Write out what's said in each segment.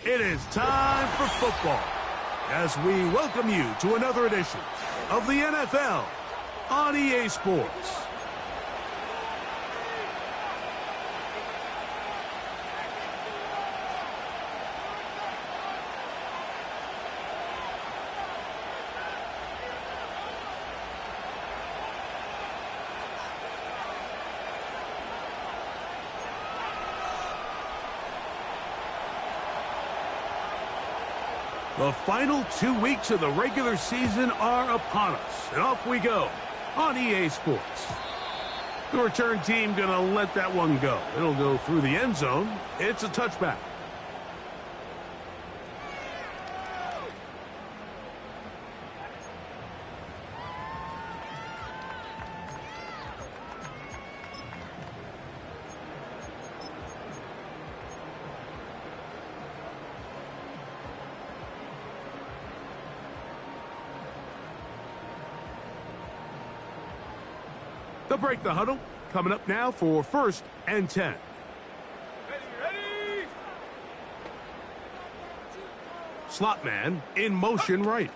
It is time for football as we welcome you to another edition of the NFL on EA Sports. The final 2 weeks of the regular season are upon us, and off we go on EA Sports. The return team going to let that one go. It'll go through the end zone. It's a touchback. They'll break the huddle. Coming up now for 1st and 10. Ready. Slot man in motion right.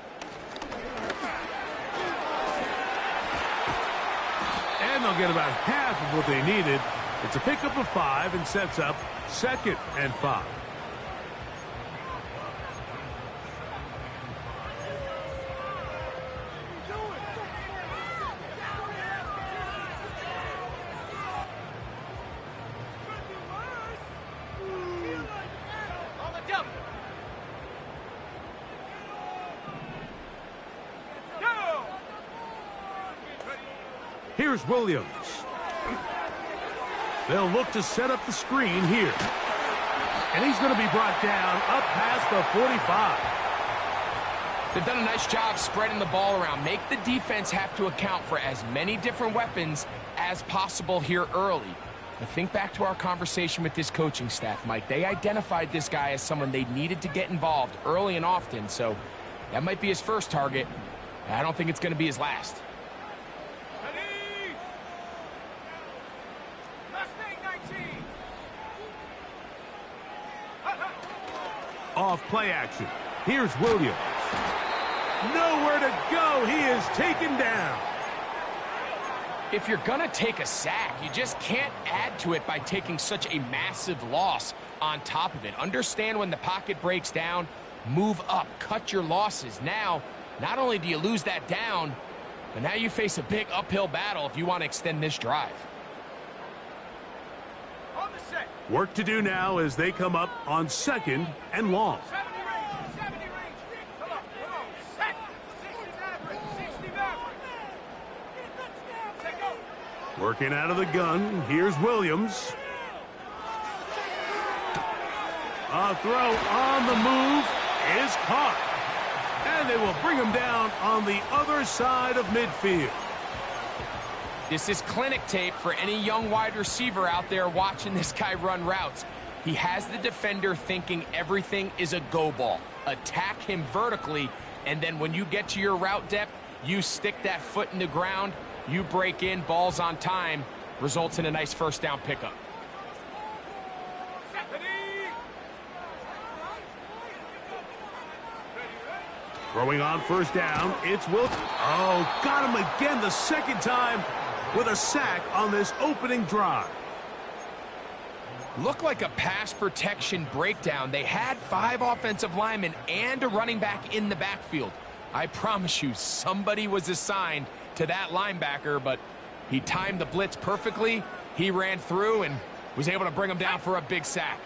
And they'll get about half of what they needed. It's a pickup of 5 and sets up 2nd and 5. Here's Williams. They'll look to set up the screen here. And he's going to be brought down up past the 45. They've done a nice job spreading the ball around. Make the defense have to account for as many different weapons as possible here early. But think back to our conversation with this coaching staff, Mike. They identified this guy as someone they needed to get involved early and often. So that might be his first target. I don't think it's going to be his last. Off play action. Here's Williams. Nowhere to go. He is taken down. If you're going to take a sack, you just can't add to it by taking such a massive loss on top of it. Understand when the pocket breaks down, move up, cut your losses. Now, not only do you lose that down, but now you face a big uphill battle if you want to extend this drive. Work to do now as they come up on 2nd and long. Working out of the gun. Here's Williams. A throw on the move is caught. And they will bring him down on the other side of midfield. This is clinic tape for any young wide receiver out there watching this guy run routes. He has the defender thinking everything is a go ball. Attack him vertically, and then when you get to your route depth, you stick that foot in the ground, you break in, balls on time, results in a nice first down pickup. Throwing on 1st down, it's Wilson. Oh, got him again the 2nd time with a sack on this opening drive. Looked like a pass protection breakdown. They had 5 offensive linemen and a running back in the backfield. I promise you, somebody was assigned to that linebacker, but he timed the blitz perfectly. He ran through and was able to bring him down for a big sack.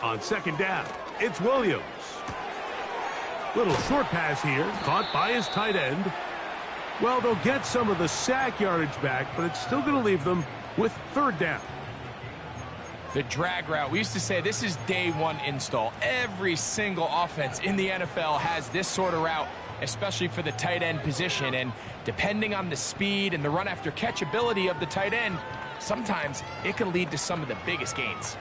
On 2nd down, it's Williams. Little short pass here, caught by his tight end. Well, they'll get some of the sack yardage back, but it's still going to leave them with 3rd down. The drag route. We used to say this is day 1 install. Every single offense in the NFL has this sort of route, especially for the tight end position. And depending on the speed and the run after catch ability of the tight end, sometimes it can lead to some of the biggest gains.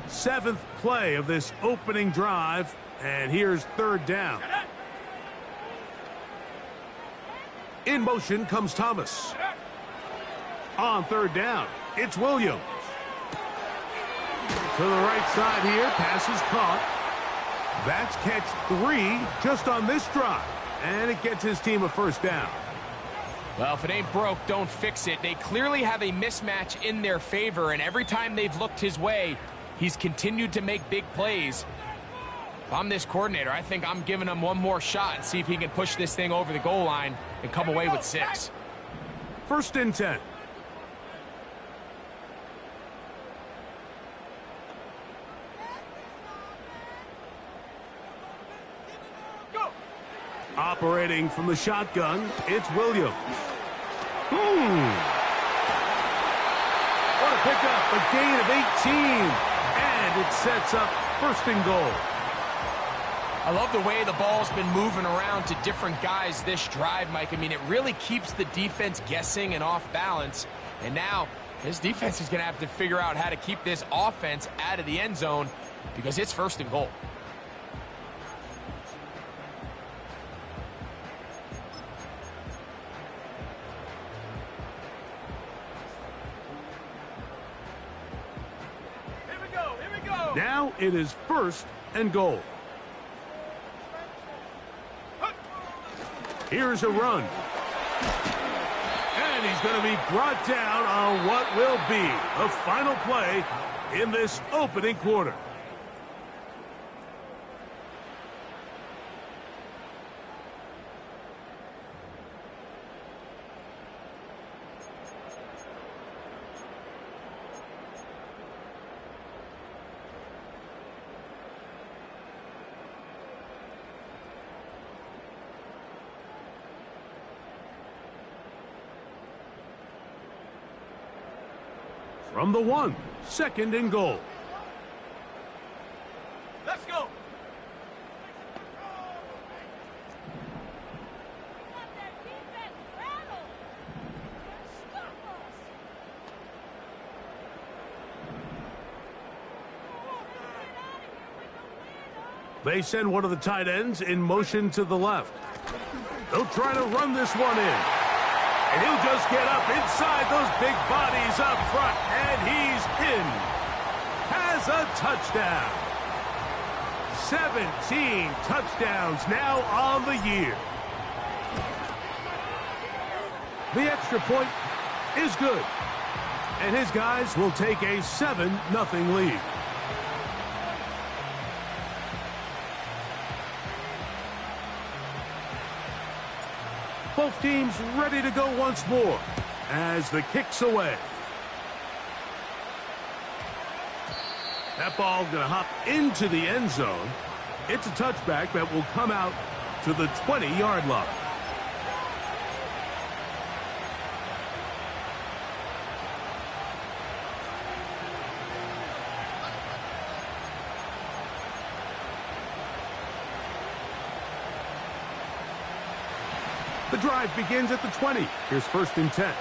7th play of this opening drive, and here's 3rd down. In motion comes Thomas. On third down, it's Williams. To the right side here, pass is caught. That's catch 3 just on this drive. And it gets his team a first down. Well, if it ain't broke, don't fix it. They clearly have a mismatch in their favor, and every time they've looked his way, he's continued to make big plays. If I'm this coordinator, I think I'm giving him one more shot and see if he can push this thing over the goal line and come away with 6. First and 10. Operating from the shotgun, it's Williams. What a pickup, a gain of 18. And it sets up first and goal. I love the way the ball's been moving around to different guys this drive, Mike. I mean, it really keeps the defense guessing and off balance. And now, this defense is going to have to figure out how to keep this offense out of the end zone because it's first and goal. Now it is first and goal. Here's a run. And he's going to be brought down on what will be the final play in this opening quarter. From the 1, second and goal. Let's go. They send one of the tight ends in motion to the left. They'll try to run this one in. And he'll just get up inside those big bodies up front. And he's in. Has a touchdown. 17 touchdowns now on the year. The extra point is good. And his guys will take a 7-0 lead. Both teams ready to go once more as the kick's away. That ball going to hop into the end zone. It's a touchback that will come out to the 20-yard line. The drive begins at the 20. Here's first and 10.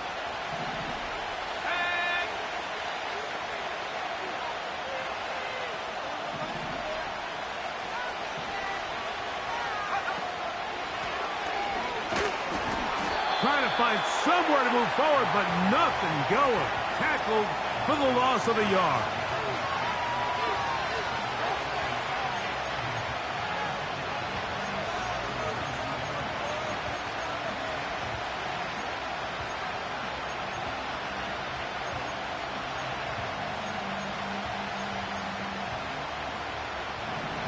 Trying to find somewhere to move forward, but nothing going. Tackled for the loss of a yard.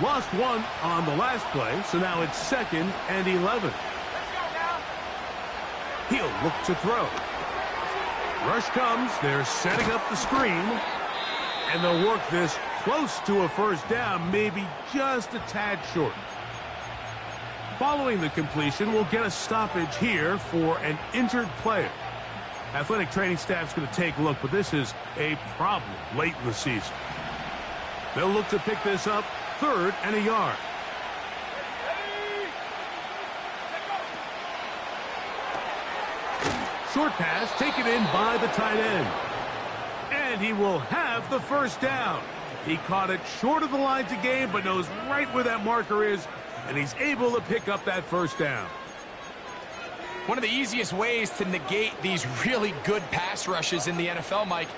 Lost one on the last play, so now it's second and 11. He'll look to throw. Rush comes. They're setting up the screen. And they'll work this close to a first down, maybe just a tad short. Following the completion, we'll get a stoppage here for an injured player. Athletic training staff's going to take a look, but this is a problem late in the season. They'll look to pick this up. Third and a yard. Short pass taken in by the tight end. And he will have the first down. He caught it short of the line to gain, but knows right where that marker is, and he's able to pick up that first down. One of the easiest ways to negate these really good pass rushes in the NFL, Mike,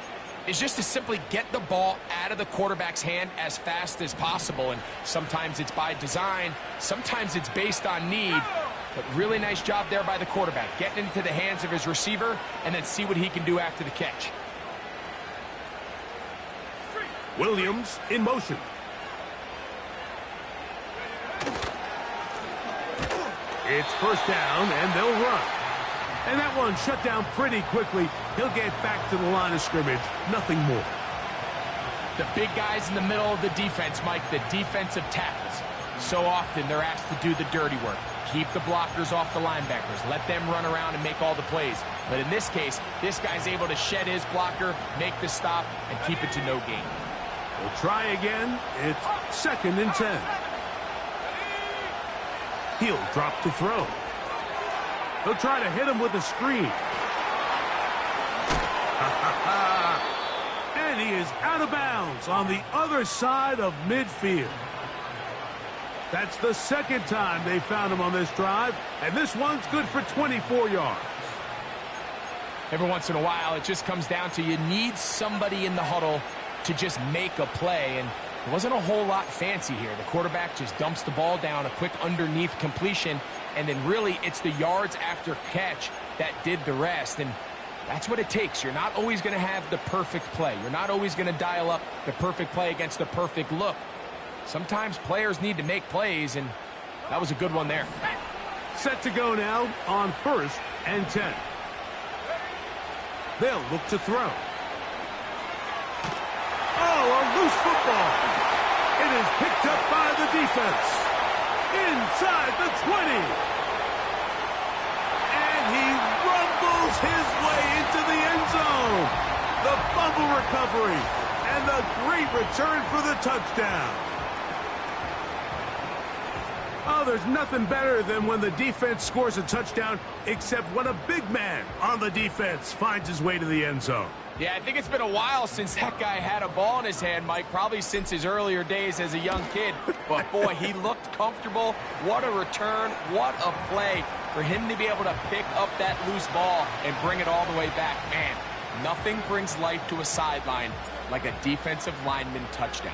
is just to simply get the ball out of the quarterback's hand as fast as possible. And sometimes it's by design, sometimes it's based on need. But really nice job there by the quarterback, getting into the hands of his receiver and then see what he can do after the catch. Williams in motion. It's first down, and they'll run. And that one shut down pretty quickly. He'll get back to the line of scrimmage. Nothing more. The big guys in the middle of the defense, Mike, the defensive tackles. So often they're asked to do the dirty work. Keep the blockers off the linebackers. Let them run around and make all the plays. But in this case, this guy's able to shed his blocker, make the stop, and keep it to no gain. We'll try again. It's 2nd and 10. He'll drop to throw. He'll try to hit him with a screen. And he is out of bounds on the other side of midfield. That's the 2nd time they found him on this drive, and this one's good for 24 yards. Every once in a while, it just comes down to you need somebody in the huddle to just make a play, and it wasn't a whole lot fancy here. The quarterback just dumps the ball down, a quick underneath completion, and then really it's the yards after catch that did the rest, and that's what it takes. You're not always going to have the perfect play. You're not always going to dial up the perfect play against the perfect look. Sometimes players need to make plays, and that was a good one there. Set to go now on 1st and 10. They'll look to throw. Oh, a loose football. It is picked up by the defense. Inside the 20. And he rumbles his way into the end zone. The fumble recovery and the great return for the touchdown. Oh, there's nothing better than when the defense scores a touchdown, except when a big man on the defense finds his way to the end zone. Yeah, I think it's been a while since that guy had a ball in his hand, Mike, probably since his earlier days as a young kid. But, boy, he looked comfortable. What a return. What a play for him to be able to pick up that loose ball and bring it all the way back. Man, nothing brings life to a sideline like a defensive lineman touchdown.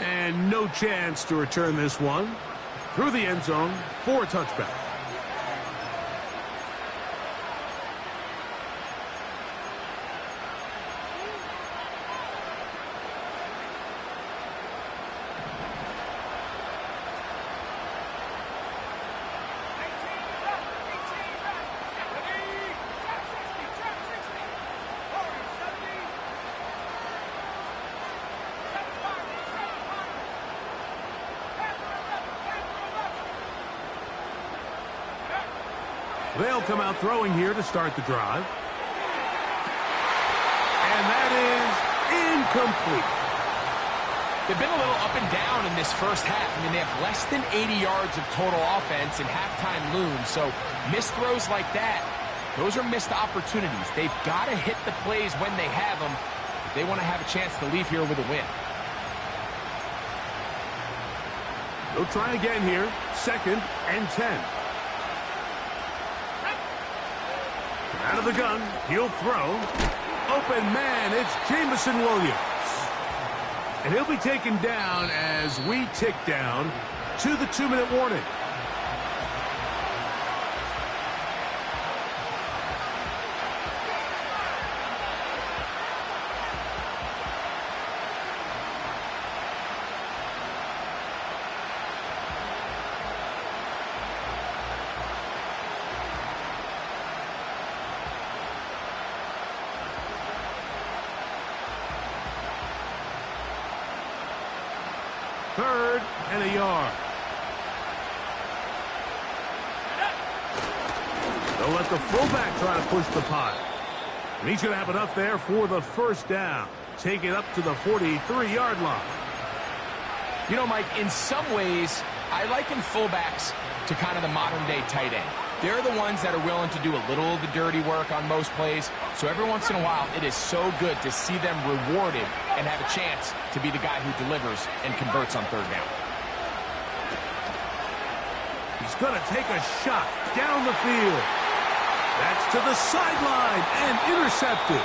And no chance to return this one. Through the end zone for a touchback. They'll come out throwing here to start the drive. And that is incomplete. They've been a little up and down in this first half. I mean, they have less than 80 yards of total offense and halftime looms. So missed throws like that, those are missed opportunities. They've got to hit the plays when they have them if they want to have a chance to leave here with a win. They'll try again here. 2nd and 10. Out of the gun, he'll throw. Open man, it's Jamison Williams. And he'll be taken down as we tick down to the 2-minute warning. Third and a yard. They'll let the fullback try to push the pile. And he's going to have enough there for the first down. Take it up to the 43-yard line. You know, Mike, in some ways, I liken fullbacks to kind of the modern-day tight end. They're the ones that are willing to do a little of the dirty work on most plays. So every once in a while, it is so good to see them rewarded and have a chance to be the guy who delivers and converts on third down. He's going to take a shot down the field. That's to the sideline and intercepted.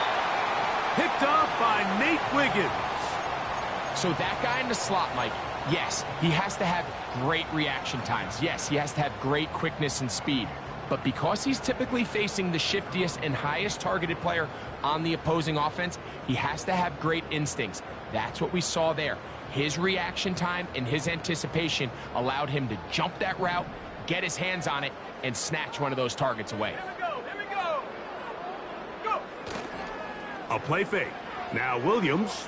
Picked off by Nate Wiggins. So that guy in the slot, Mike, yes, he has to have great reaction times. Yes, he has to have great quickness and speed. But because he's typically facing the shiftiest and highest targeted player on the opposing offense, he has to have great instincts. That's what we saw there. His reaction time and his anticipation allowed him to jump that route, get his hands on it, and snatch one of those targets away. Here we go. Go. A play fake. Now Williams.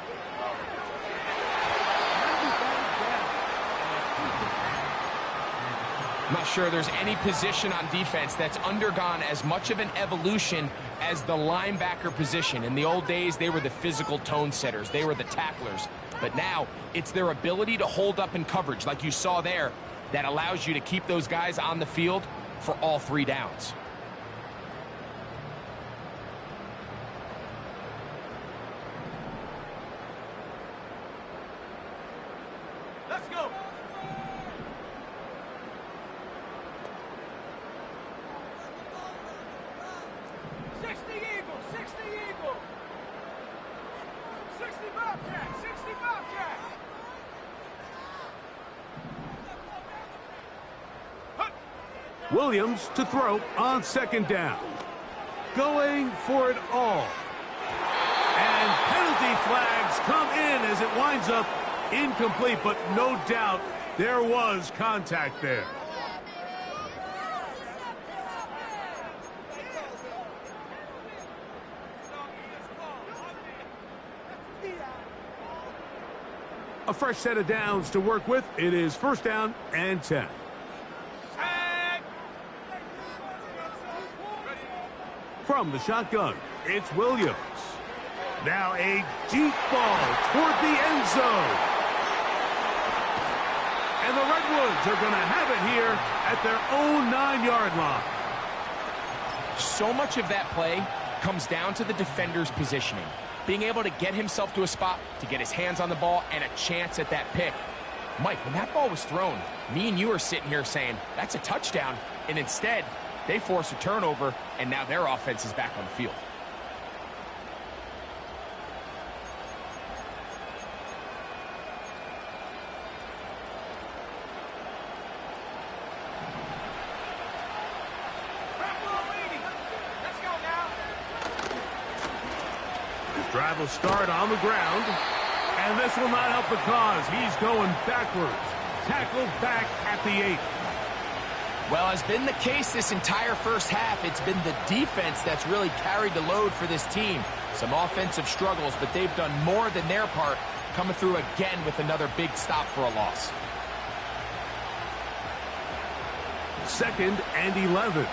I'm not sure there's any position on defense that's undergone as much of an evolution as the linebacker position. In the old days, they were the physical tone setters. They were the tacklers. But now, it's their ability to hold up in coverage, like you saw there, that allows you to keep those guys on the field for all 3 downs. Let's go. Williams to throw on 2nd down. Going for it all. And penalty flags come in as it winds up incomplete, but no doubt there was contact there. A fresh set of downs to work with. It is 1st down and 10. From the shotgun, it's Williams. Now a deep ball toward the end zone. And the Redwoods are going to have it here at their own 9-yard line. So much of that play comes down to the defender's positioning. Being able to get himself to a spot, to get his hands on the ball, and a chance at that pick. Mike, when that ball was thrown, me and you are sitting here saying, that's a touchdown. And instead, they force a turnover, and now their offense is back on the field. Drive will start on the ground, and this will not help the cause. He's going backwards. Tackled back at the 8. Well, as been the case this entire first half, it's been the defense that's really carried the load for this team. Some offensive struggles, but they've done more than their part, coming through again with another big stop for a loss. 2nd and 11.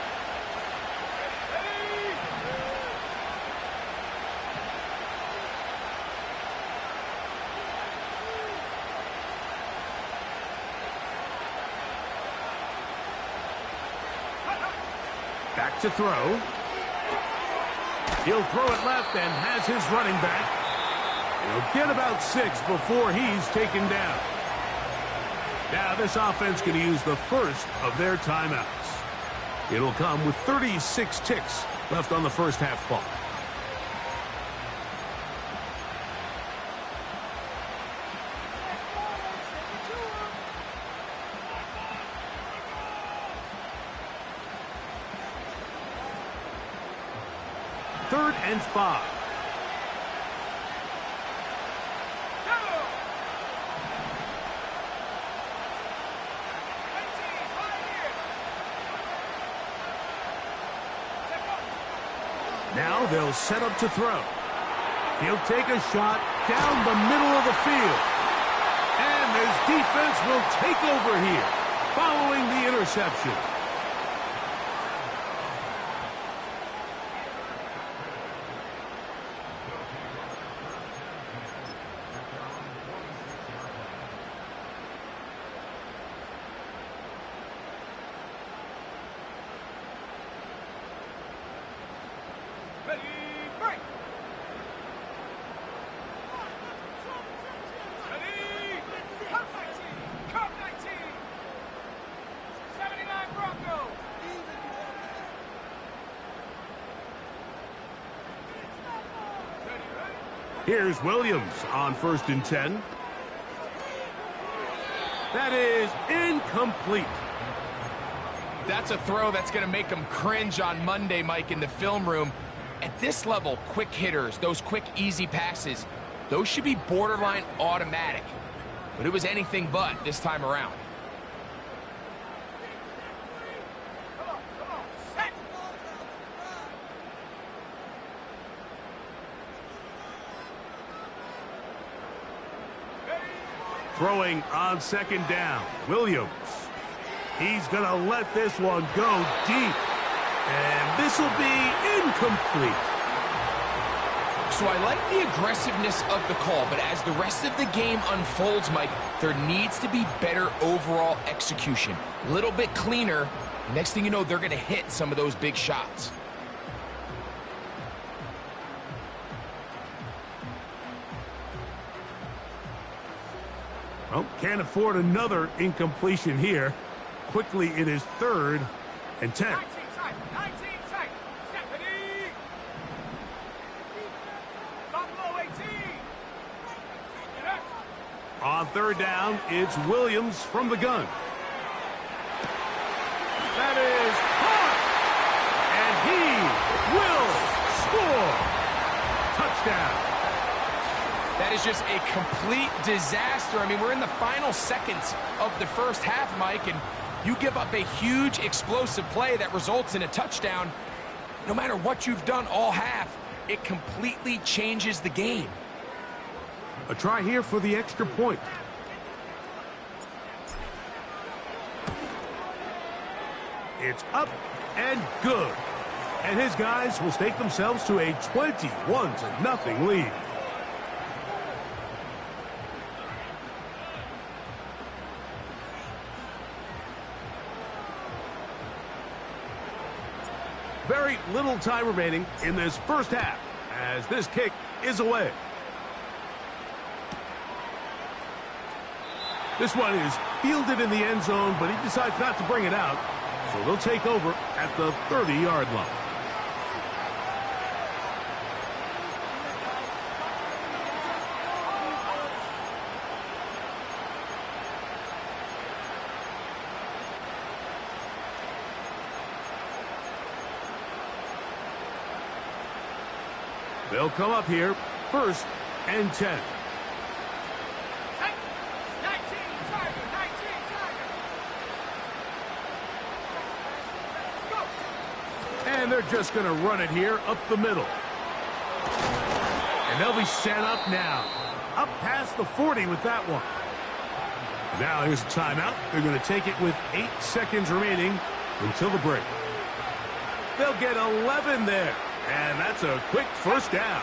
Back to throw. He'll throw it left and has his running back. He'll get about 6 before he's taken down. Now this offense can use the first of their timeouts. It'll come with 36 ticks left on the first half clock. Third and 5. Now they'll set up to throw. He'll take a shot down the middle of the field. And his defense will take over here following the interception. Here's Williams on 1st and 10. That is incomplete. That's a throw that's going to make them cringe on Monday, Mike, in the film room. At this level, quick hitters, those quick, easy passes, those should be borderline automatic. But it was anything but this time around. Throwing on 2nd down, Williams. He's going to let this one go deep. And this will be incomplete. So I like the aggressiveness of the call, but as the rest of the game unfolds, Mike, there needs to be better overall execution. A little bit cleaner. Next thing you know, they're going to hit some of those big shots. Well, can't afford another incompletion here. Quickly, it is 3rd and 10. 19 tight. Stephanie. Buffalo 18. On 3rd down, it's Williams from the gun. That is caught. And he will score. Touchdown. That is just a complete disaster. I mean, we're in the final seconds of the first half, Mike, and you give up a huge explosive play that results in a touchdown. No matter what you've done all half, it completely changes the game. A try here for the extra point. It's up and good. And his guys will stake themselves to a 21-0 lead. Very little time remaining in this first half as this kick is away. This one is fielded in the end zone, but he decides not to bring it out. So they'll take over at the 30-yard line. They'll come up here, 1st and 10. 19 tiger. Go. And they're just going to run it here up the middle. And they'll be set up now. Up past the 40 with that one. Now here's a timeout. They're going to take it with 8 seconds remaining until the break. They'll get 11 there. And that's a quick first down.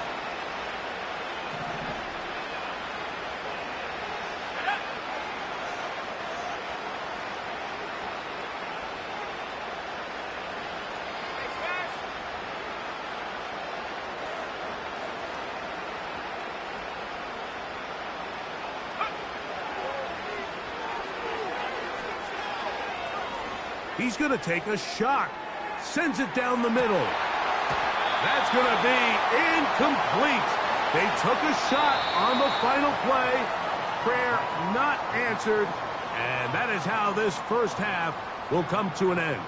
He's going to take a shot. Sends it down the middle. That's going to be incomplete. They took a shot on the final play. Prayer not answered. And that is how this first half will come to an end.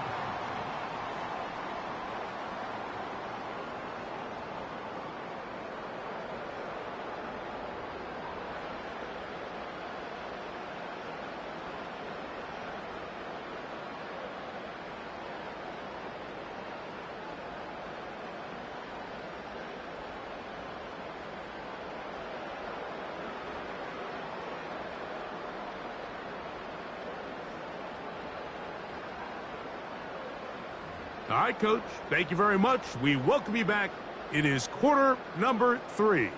All right, Coach, thank you very much. We welcome you back. It is quarter number 3.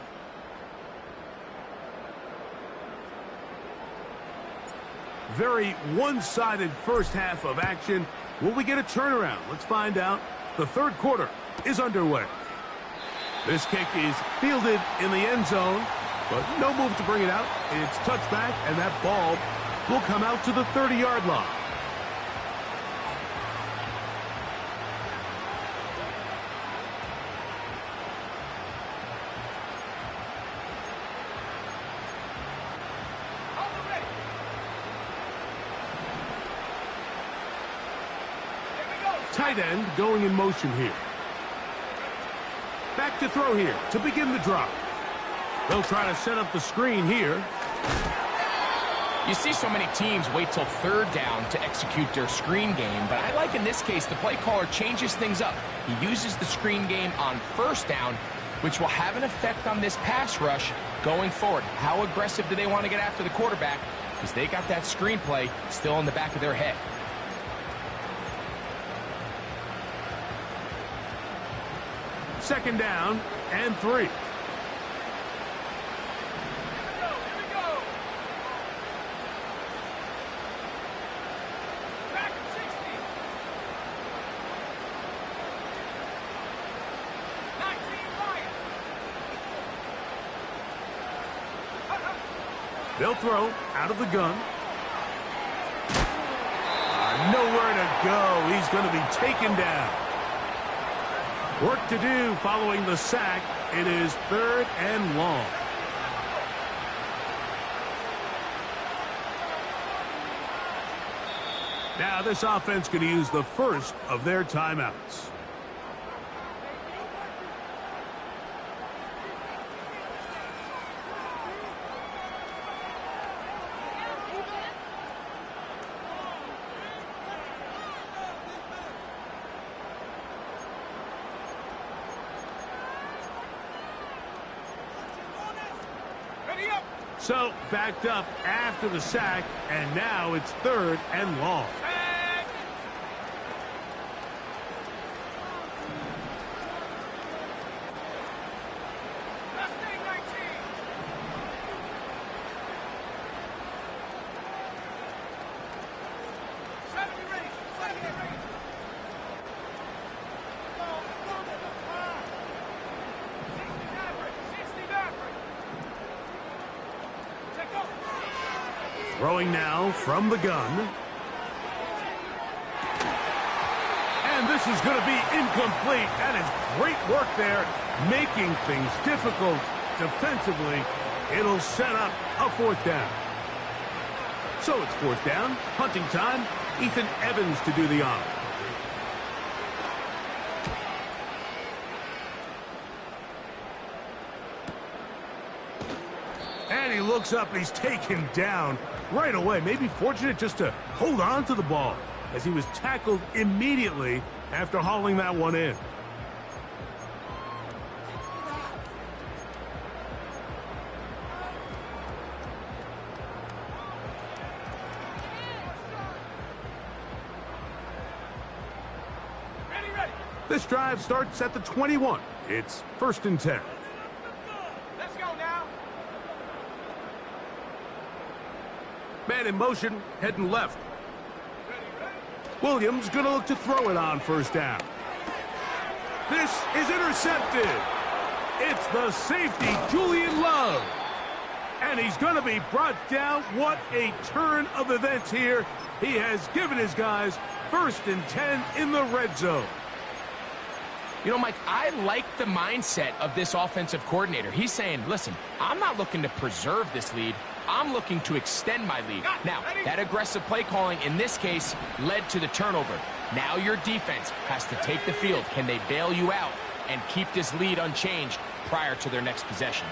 Very one-sided first half of action. Will we get a turnaround? Let's find out. The third quarter is underway. This kick is fielded in the end zone, but no move to bring it out. It's touchback, and that ball will come out to the 30-yard line. tight end going in motion here. Back to throw here to begin the drop. They'll try to set up the screen here. You see so many teams wait till third down to execute their screen game, but I like in this case the play caller changes things up. He uses the screen game on first down, which will have an effect on this pass rush going forward. How aggressive do they want to get after the quarterback? Because they got that screen play still in the back of their head. Second down and 3. They'll throw out of the gun. Nowhere to go. He's going to be taken down. Work to do following the sack. It is 3rd and long. Now this offense going to use the first of their timeouts. So, backed up after the sack, and now it's 3rd and long. Throwing now from the gun. And this is going to be incomplete. That is great work there, making things difficult defensively. It'll set up a 4th down. So it's 4th down, punting time. Ethan Evans to do the honor. And he looks up and he's taken down right away. Maybe fortunate just to hold on to the ball as he was tackled immediately after hauling that one in. This drive starts at the 21. It's 1st and 10. Let's go now. Man in motion, heading left. Williams going to look to throw it on 1st down. This is intercepted. It's the safety, Julian Love. And he's going to be brought down. What a turn of events here. He has given his guys 1st and 10 in the red zone. You know, Mike, I like the mindset of this offensive coordinator. He's saying, listen, I'm not looking to preserve this lead. I'm looking to extend my lead. Now, that aggressive play calling in this case led to the turnover. Now your defense has to take the field. Can they bail you out and keep this lead unchanged prior to their next possession?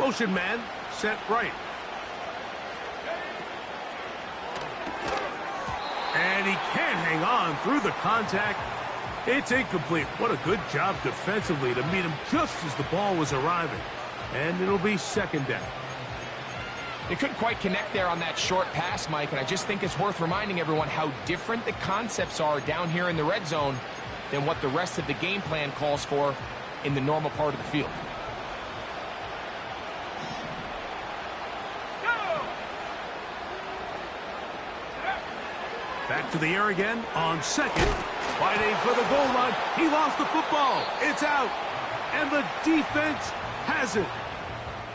Motion man, set right. And he can't hang on through the contact. It's incomplete. What a good job defensively to meet him just as the ball was arriving. And it'll be 2nd down. They couldn't quite connect there on that short pass, Mike, and I just think it's worth reminding everyone how different the concepts are down here in the red zone than what the rest of the game plan calls for in the normal part of the field. Back to the air again on 2nd. Fighting for the goal line. He lost the football. It's out. And the defense has it.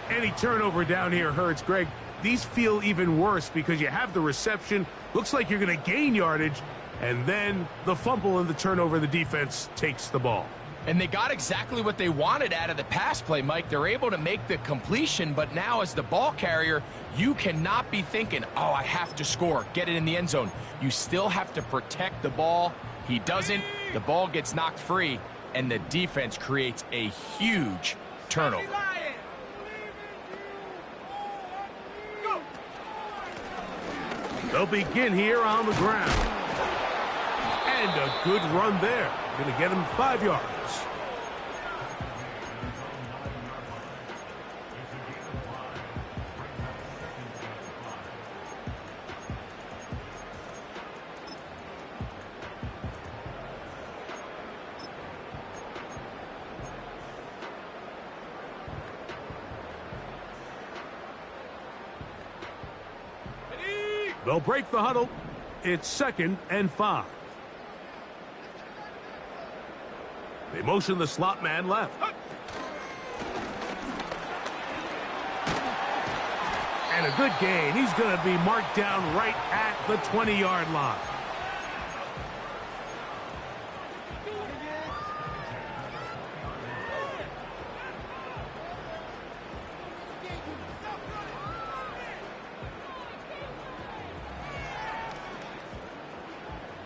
Any turnover down here hurts. Greg, these feel even worse because you have the reception. Looks like you're going to gain yardage. And then the fumble and the turnover, the defense takes the ball. And they got exactly what they wanted out of the pass play, Mike. They're able to make the completion, but now as the ball carrier, you cannot be thinking, oh, I have to score, get it in the end zone. You still have to protect the ball. He doesn't. The ball gets knocked free, and the defense creates a huge turnover. They'll begin here on the ground. And a good run there. Going to get him 5 yards. They'll break the huddle. It's 2nd and 5. They motion the slot man left. And a good gain. He's going to be marked down right at the 20-yard line.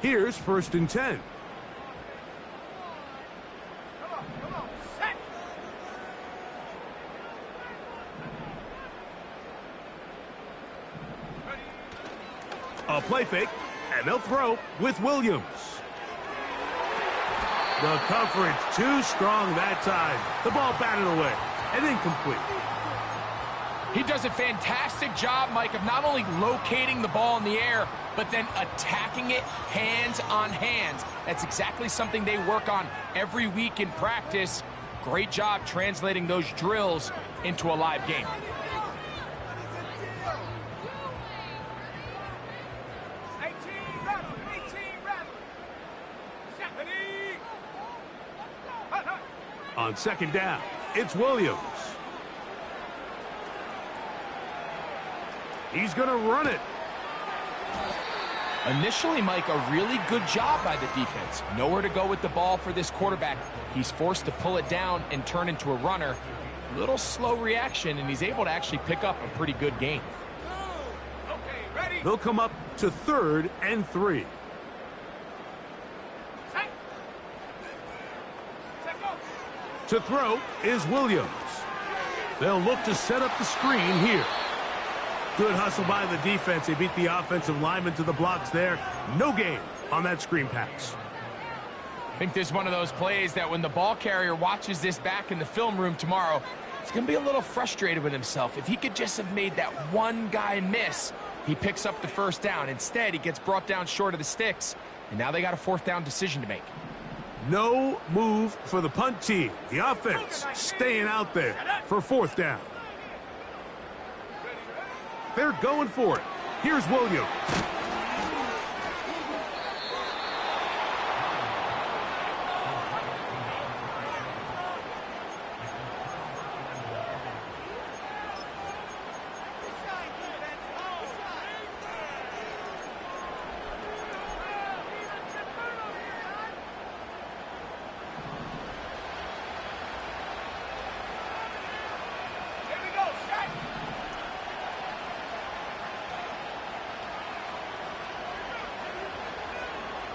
Here's 1st and 10. A play fake, and they'll throw with Williams. The coverage too strong that time. The ball batted away and incomplete. He does a fantastic job, Mike, of not only locating the ball in the air, but then attacking it hands on hands. That's exactly something they work on every week in practice. Great job translating those drills into a live game. On 2nd down, it's Williams. He's going to run it. Initially, Mike, a really good job by the defense. Nowhere to go with the ball for this quarterback. He's forced to pull it down and turn into a runner. Little slow reaction, and he's able to actually pick up a pretty good gain. Okay, ready? They'll come up to 3rd and 3. To throw is Williams. They'll look to set up the screen here. Good hustle by the defense. They beat the offensive lineman to the blocks there. No gain on that screen pass. I think this is one of those plays that when the ball carrier watches this back in the film room tomorrow, he's going to be a little frustrated with himself. If he could just have made that one guy miss, he picks up the 1st down. Instead, he gets brought down short of the sticks, and now they got a 4th down decision to make. No move for the punt team. The offense staying out there for 4th down. They're going for it. Here's Williams.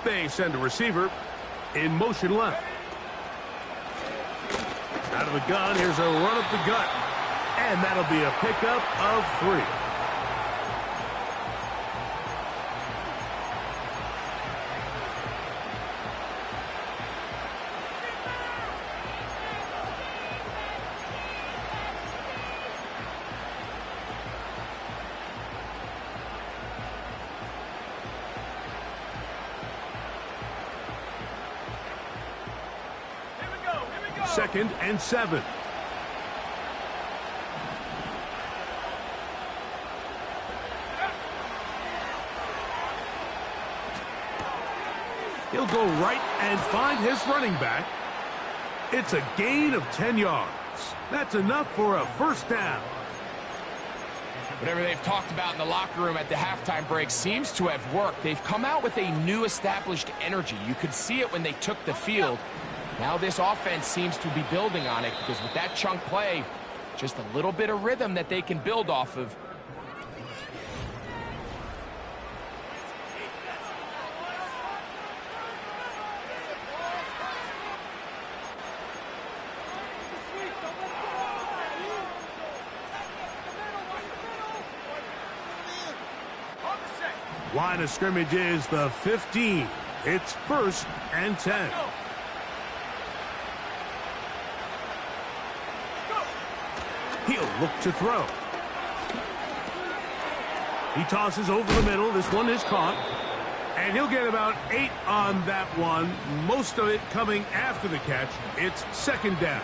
They send a receiver in motion left. Out of the gun, here's a run up the gut. And that'll be a pickup of 3. Second and 7. He'll go right and find his running back. It's a gain of 10 yards. That's enough for a 1st down. Whatever they've talked about in the locker room at the halftime break seems to have worked. They've come out with a new established energy. You could see it when they took the field. Now this offense seems to be building on it because with that chunk play, just a little bit of rhythm that they can build off of. Line of scrimmage is the 15. It's 1st and 10. He'll look to throw. He tosses over the middle. This one is caught. And he'll get about 8 on that one. Most of it coming after the catch. It's 2nd down.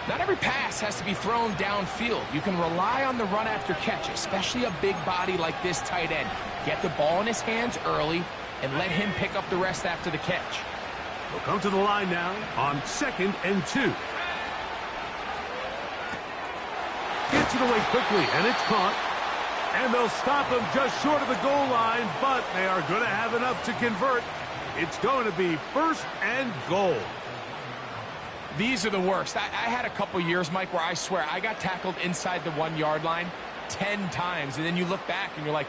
Not every pass has to be thrown downfield. You can rely on the run after catch, especially a big body like this tight end. Get the ball in his hands early and let him pick up the rest after the catch. He'll come to the line now on 2nd and 2. Gets it away quickly, and it's caught. And they'll stop him just short of the goal line, but they are going to have enough to convert. It's going to be 1st and goal. These are the worst. I had a couple years, Mike, where I swear I got tackled inside the 1-yard line 10 times. And then you look back and you're like,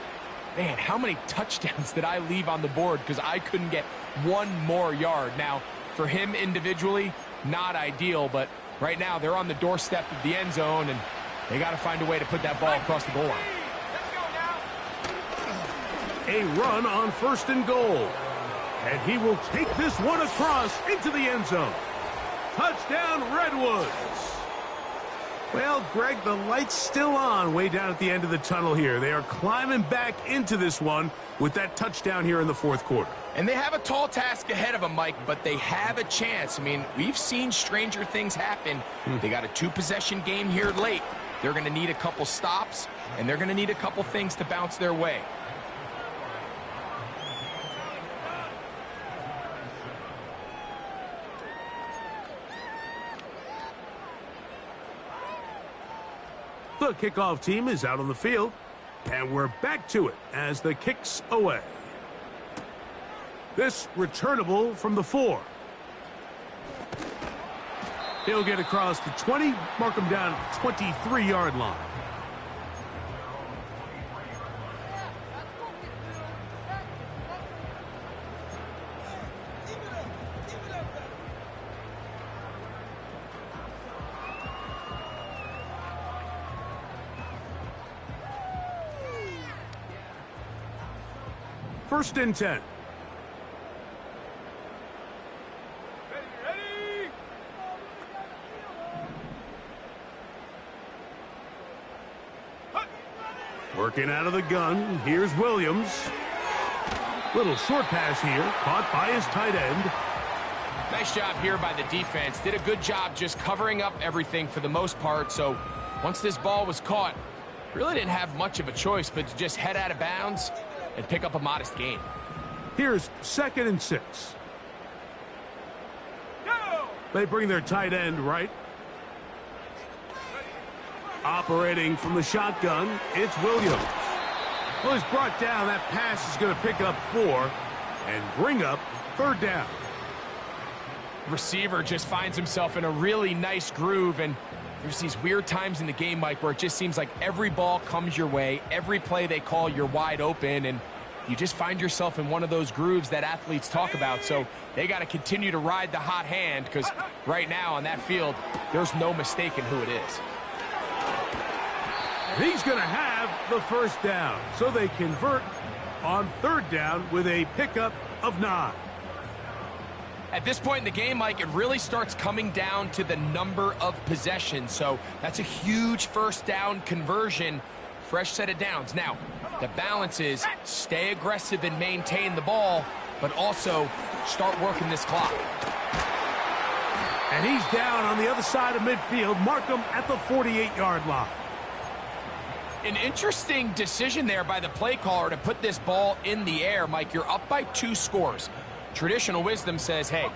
man, how many touchdowns did I leave on the board because I couldn't get one more yard? Now, for him individually, not ideal, but right now they're on the doorstep of the end zone, and they got to find a way to put that ball across the goal line. A run on 1st and goal. And he will take this one across into the end zone. Touchdown, Redwoods. Well, Greg, the light's still on way down at the end of the tunnel here. They are climbing back into this one with that touchdown here in the 4th quarter. And they have a tall task ahead of them, Mike, but they have a chance. I mean, we've seen stranger things happen. They got a 2-possession game here late. They're going to need a couple stops, and they're going to need a couple things to bounce their way. The kickoff team is out on the field, and we're back to it as the kick's away. This returnable from the 4. He'll get across the 20, mark him down at the 23-yard line. First and 10. Ready? Working out of the gun. Here's Williams. Little short pass here. Caught by his tight end. Nice job here by the defense. Did a good job just covering up everything for the most part. So once this ball was caught, really didn't have much of a choice but to just head out of bounds and pick up a modest gain. Here's 2nd and 6. Go! They bring their tight end right. Operating from the shotgun, it's Williams. Well, he's brought down. That pass is going to pick up 4 and bring up 3rd down. Receiver just finds himself in a really nice groove, and there's these weird times in the game, Mike, where it just seems like every ball comes your way, every play they call, you're wide open, and you just find yourself in one of those grooves that athletes talk about. So they got to continue to ride the hot hand, because right now on that field, there's no mistaking who it is. He's going to have the 1st down, so they convert on 3rd down with a pickup of 9. At this point in the game, Mike, it really starts coming down to the number of possessions. So that's a huge 1st down conversion, fresh set of downs. Now, the balance is stay aggressive and maintain the ball, but also start working this clock. And he's down on the other side of midfield. Mark him at the 48-yard line. An interesting decision there by the play caller to put this ball in the air. Mike, you're up by 2 scores. Traditional wisdom says, hey,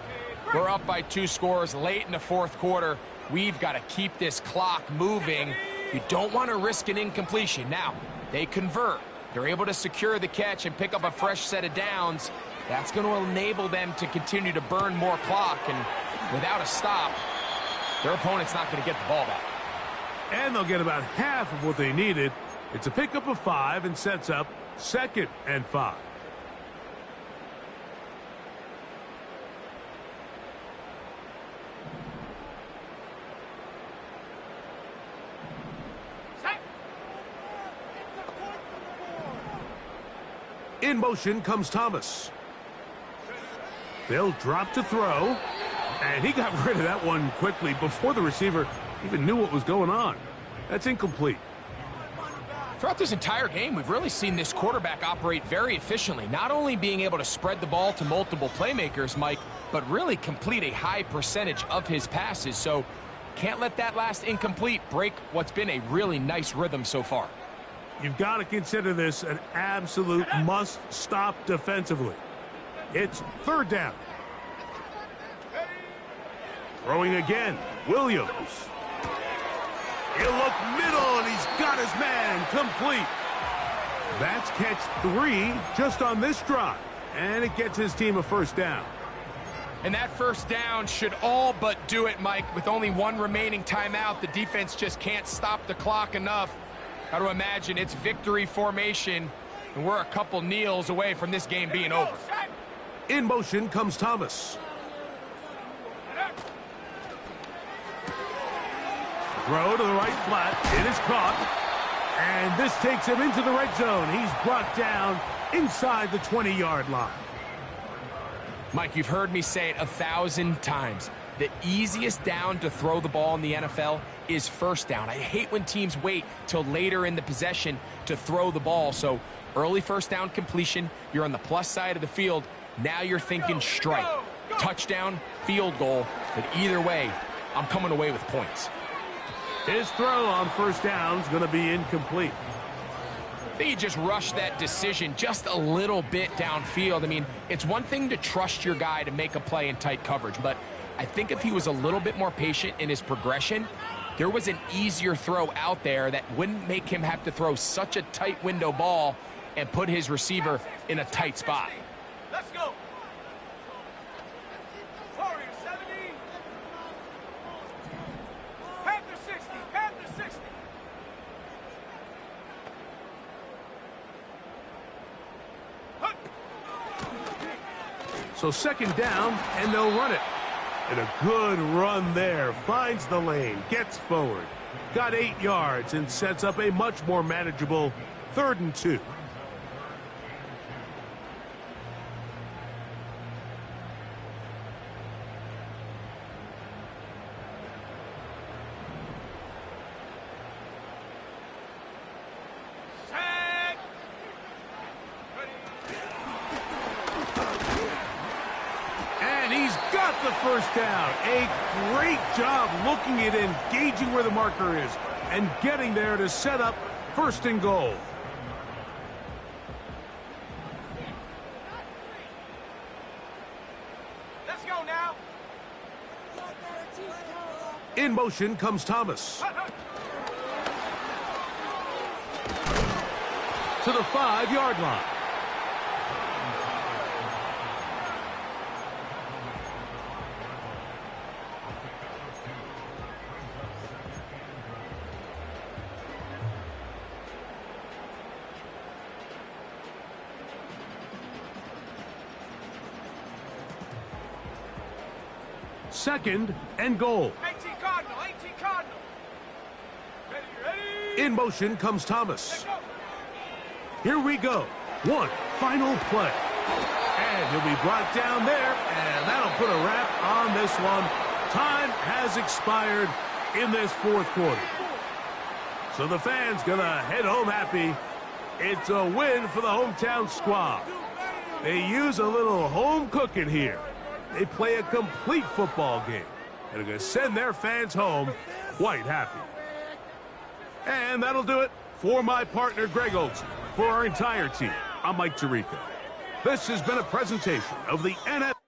we're up by 2 scores late in the 4th quarter. We've got to keep this clock moving. You don't want to risk an incompletion. Now, they convert. They're able to secure the catch and pick up a fresh set of downs. That's going to enable them to continue to burn more clock, and without a stop, their opponent's not going to get the ball back. And they'll get about half of what they needed. It's a pickup of 5 and sets up 2nd and 5. In motion comes Thomas. They'll drop to throw. And he got rid of that one quickly before the receiver even knew what was going on. That's incomplete. Throughout this entire game, we've really seen this quarterback operate very efficiently, not only being able to spread the ball to multiple playmakers, Mike, but really complete a high percentage of his passes. So can't let that last incomplete break what's been a really nice rhythm so far. You've got to consider this an absolute must-stop defensively. It's 3rd down. Throwing again, Williams. He'll look middle, and he's got his man complete. That's catch 3 just on this drive, and it gets his team a 1st down. And that 1st down should all but do it, Mike. With only 1 remaining timeout, the defense just can't stop the clock enough. Got to imagine it's victory formation, and we're a couple kneels away from this game being over. In motion comes Thomas. Throw to the right flat. It is caught. And this takes him into the red zone. He's brought down inside the 20-yard line. Mike, you've heard me say it 1,000 times. The easiest down to throw the ball in the NFL is 1st down. I hate when teams wait till later in the possession to throw the ball. So early 1st down completion, you're on the plus side of the field. Now you're thinking strike, touchdown, field goal. But either way, I'm coming away with points. His throw on 1st down is going to be incomplete. I think he just rushed that decision just a little bit downfield. I mean, it's one thing to trust your guy to make a play in tight coverage, but I think if he was a little bit more patient in his progression, there was an easier throw out there that wouldn't make him have to throw such a tight window ball and put his receiver in a tight spot. Let's go. Warrior 70. Panther 60. Panther 60. So 2nd down, and they'll run it. And a good run there. Finds the lane, gets forward. Got 8 yards and sets up a much more manageable 3rd and 2. Set. And he's got the 1st down. A great job looking at engaging where the marker is and getting there to set up 1st and goal. Let's go now. In motion comes Thomas. To the 5-yard line. Second and goal. 18 Cardinal. 18 Cardinal. Ready. In motion comes Thomas. Here we go. One final play. And he'll be brought down there, and that'll put a wrap on this one. Time has expired in this 4th quarter. So the fans gonna head home happy. It's a win for the hometown squad. They use a little home cooking here. They play a complete football game, and are going to send their fans home quite happy. And that'll do it for my partner, Greg Olson. For our entire team, I'm Mike Tirico. This has been a presentation of the NFL.